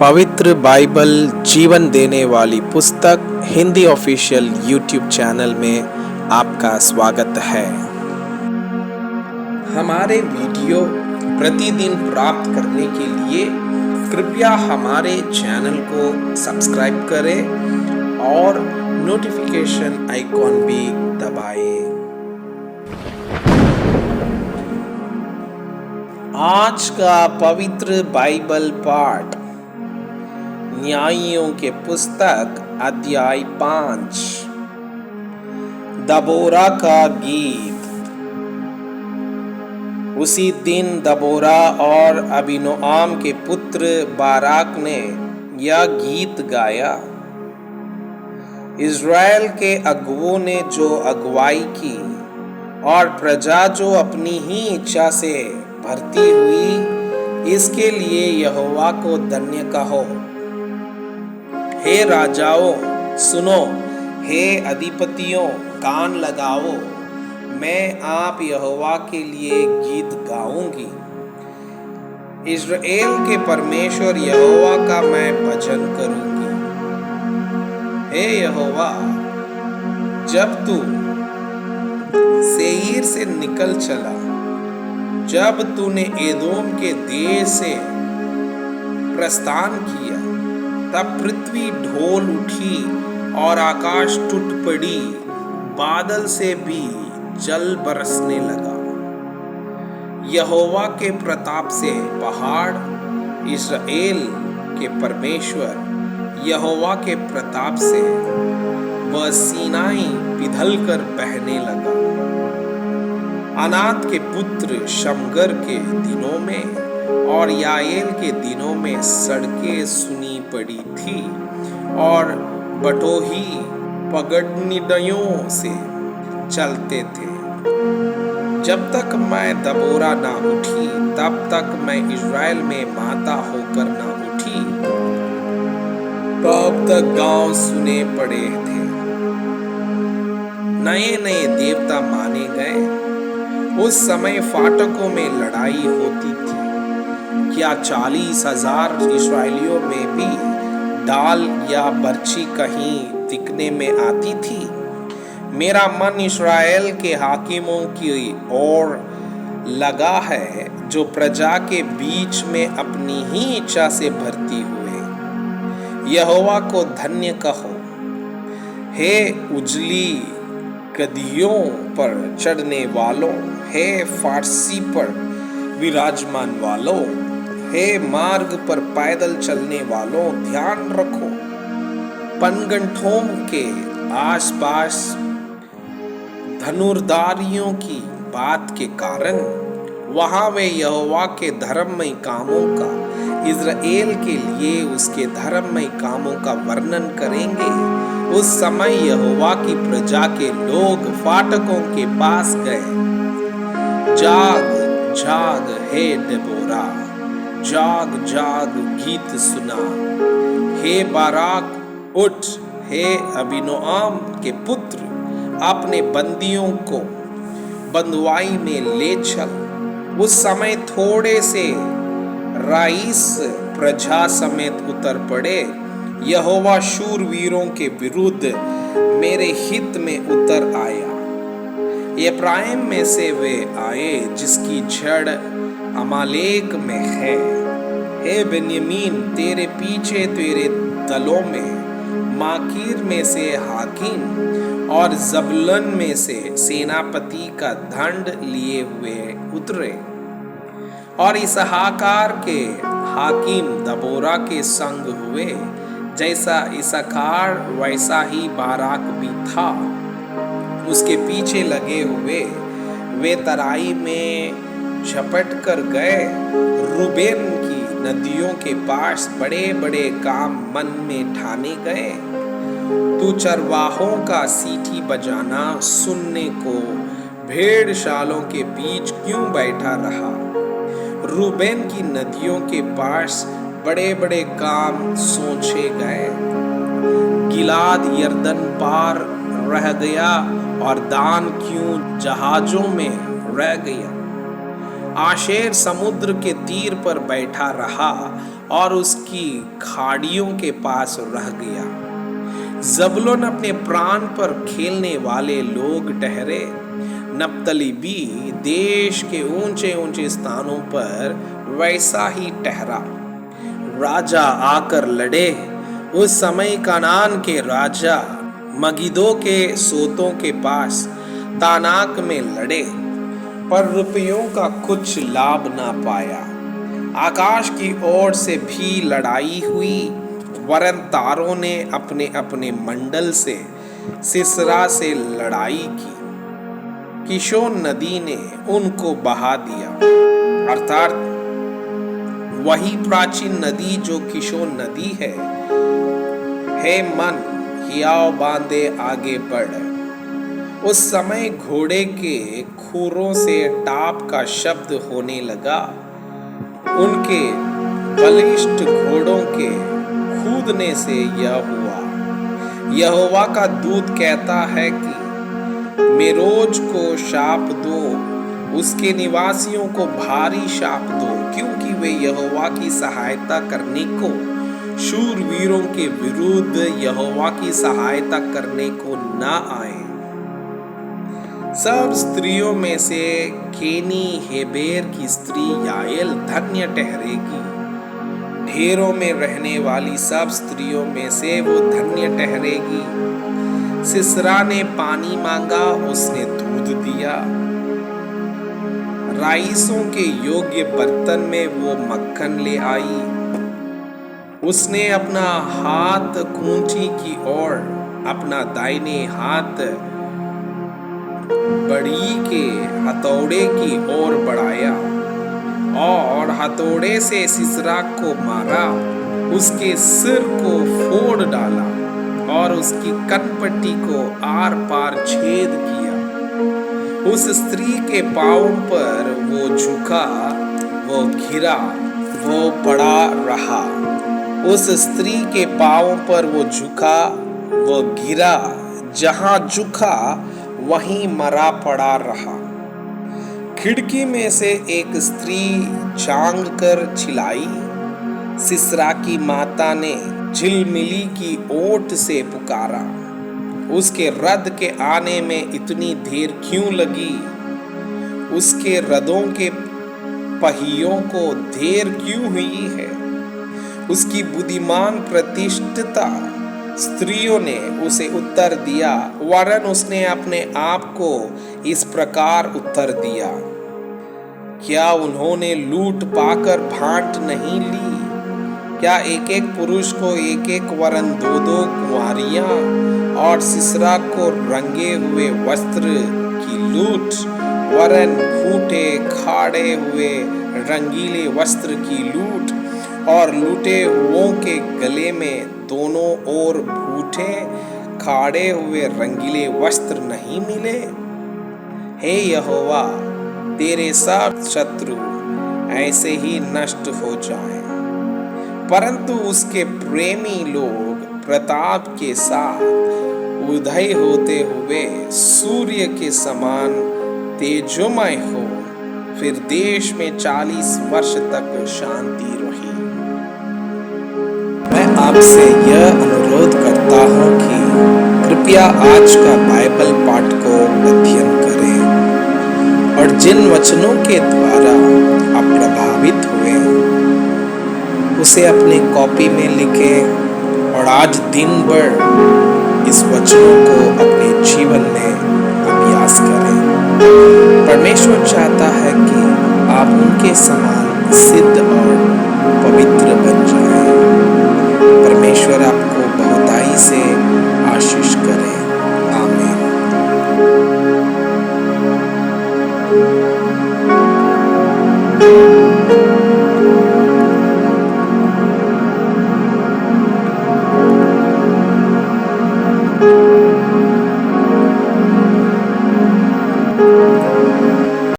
पवित्र बाइबल जीवन देने वाली पुस्तक हिंदी ऑफिशियल यूट्यूब चैनल में आपका स्वागत है। हमारे वीडियो प्रतिदिन प्राप्त करने के लिए कृपया हमारे चैनल को सब्सक्राइब करें और नोटिफिकेशन आइकॉन भी दबाएं। आज का पवित्र बाइबल पाठ न्यायियों के पुस्तक अध्याय 5 दबोरा का गीत। उसी दिन दबोरा और अबीनोआम के पुत्र बाराक ने यह गीत गाया। इज़राइल के अगुओं ने जो अगुवाई की और प्रजा जो अपनी ही इच्छा से भरती हुई, इसके लिए यहोवा को धन्य कहो। हे राजाओं सुनो, हे अधिपतियों कान लगाओ। मैं आप यहोवा के लिए गीत गाऊंगी। इज़राइल के परमेश्वर यहोवा का मैं भजन करूंगी। हे यहोवा, जब तू सेईर से निकल चला, जब तूने एदोम के देश से प्रस्थान किया, तब पृथ्वी ढोल उठी और आकाश टूट पड़ी, बादल से भी जल बरसने लगा। यहोवा के प्रताप से पहाड़, इज़राइल के परमेश्वर यहोवा के प्रताप से वह सीनाई पिघल कर बहने लगा। अनात के पुत्र शमगर के दिनों में और याएल के दिनों में सड़कें सुनी पड़ी थी और बटोही पगडंडियों से चलते थे। जब तक मैं दबोरा ना उठी, तब तक मैं इज़राइल में माता होकर ना उठी, तब तक गांव सुने पड़े थे। नए नए देवता माने गए। उस समय फाटकों में लड़ाई होती थी। क्या 40,000 इस्राएलियों में भी डाल या बर्छी कहीं दिखने में आती थी? मेरा मन इस्राएल के हाकिमों की ओर लगा है, जो प्रजा के बीच में अपनी ही इच्छा से भर्ती हुए। यहोवा को धन्य कहो। हे उजली गदहियों पर चढ़ने वालों, हे फारसी पर विराजमान वालों, हे मार्ग पर पैदल चलने वालों, ध्यान रखो। पनगंठों के आसपास धनुर्धारियों की बात के कारण वहां वे यहोवा के धर्ममय कामों का, इज़राइल के लिए उसके धर्ममय कामों का वर्णन करेंगे। उस समय यहोवा की प्रजा के लोग फाटकों के पास गए। जाग जाग हे दबोरा, जाग जाग गीत सुना। हे बाराक उठ, हे अबीनोआम के पुत्र, अपने बंदियों को बंधुआई में ले चल। उस समय थोड़े से राईस प्रजा समेत उतर पड़े। यहोवा शूरवीरों के विरुद्ध मेरे हित में उतर आया। एफ्राइम में से वे आए, जिसकी जड़ अमालेक में है। हे बेन्यामीन, तेरे पीछे तेरे दलों में माकीर में से हाकिम और जबूलून में से सेनापति का दंड लिए हुए उतरे। और इसहाकार के हाकिम दबोरा के संग हुए। जैसा इसाकार वैसा ही बाराक भी था। उसके पीछे लगे हुए वे तराई में झपट कर गए। रूबेन की नदियों के पास बड़े बड़े काम मन में ठाने गए। तू चरवाहों का सीटी बजाना सुनने को भेड़शालों के बीच क्यों बैठा रहा? रूबेन की नदियों के पास बड़े बड़े काम सोचे गए। गिलाद यरदन पार रह गया और दान क्यों जहाजों में रह गया? आशेर समुद्र के तीर पर बैठा रहा और उसकी खाड़ियों के पास रह गया। जबूलून अपने प्राण पर खेलने वाले लोग ठहरे। नप्तली भी देश के ऊंचे ऊंचे स्थानों पर वैसा ही ठहरा। राजा आकर लड़े। उस समय कनान के राजा मगिदो के सोतों के पास तानाक में लड़े, पर रुपयों का कुछ लाभ ना पाया। आकाश की ओर से भी लड़ाई हुई, वरन तारों ने अपने अपने मंडल से सिसरा से लड़ाई की। किशोन नदी ने उनको बहा दिया, अर्थात वही प्राचीन नदी जो किशोन नदी है। हे मन, हियाव बांधे आगे बढ़। उस समय घोड़े के खुरों से टाप का शब्द होने लगा। उनके बलिष्ठ घोड़ों के कूदने से यह हुआ। यहोवा का दूत कहता है कि मेरोज को शाप दो, उसके निवासियों को भारी शाप दो, क्योंकि वे यहोवा की सहायता करने को, शूरवीरों के विरुद्ध यहोवा की सहायता करने को ना आए। सब स्त्रियों में से केनी हेबेर की स्त्री याएल धन्य ठहरेगी। ढेरों में रहने वाली सब स्त्रियों में से वो धन्य ठहरेगी। सिसरा ने पानी मांगा, उसने दूध दिया। राइसों के योग्य बर्तन में वो मक्खन ले आई। उसने अपना हाथ कूंची की ओर, अपना दाहिने हाथ बड़ी के हथौड़े की ओर बढ़ाया और हथौड़े से सिसरा को मारा, उसके सिर को फोड़ डाला और उसकी कनपट्टी को आर पार छेद किया। उस स्त्री के पांवों पर वो झुका, वो गिरा, वो पड़ा रहा। उस स्त्री के पांवों पर वो झुका, वो गिरा, जहां झुका वहीं मरा पड़ा रहा। खिड़की में से एक स्त्री झांक कर चिल्लाई। सिसरा की माता ने झिलमिली की ओट से पुकारा, उसके रथ के आने में इतनी देर क्यों लगी? उसके रथों के पहियों को देर क्यों हुई है? उसकी बुद्धिमान प्रतिष्ठिता स्त्रियों ने उसे उत्तर दिया, वरन उसने अपने आप को इस प्रकार उत्तर दिया, क्या उन्होंने लूट पाकर भांट नहीं ली? क्या एक एक पुरुष को एक एक वरन दो दो कुंवारियां और सिसरा को रंगे हुए वस्त्र की लूट, वरन फूटे खाड़े हुए रंगीले वस्त्र की लूट और लूटे हुओं के गले में दोनों ओर फूटे खाड़े हुए रंगीले वस्त्र नहीं मिले? हे यहोवा, तेरे सब शत्रु ऐसे ही नष्ट हो जाएं, परंतु उसके प्रेमी लोग प्रताप के साथ उदय होते हुए सूर्य के समान तेजोमय हो। फिर देश में 40 वर्ष तक शांति रही। मैं आपसे यह अनुरोध करता हूँ कि कृपया आज का बाइबल पाठ को अध्ययन करें और जिन वचनों के द्वारा आप प्रभावित हुए उसे अपने कॉपी में लिखें और आज दिन भर इस वचनों को अपने जीवन में अभ्यास करें। परमेश्वर चाहता है कि आप उनके समान सिद्ध और पवित्र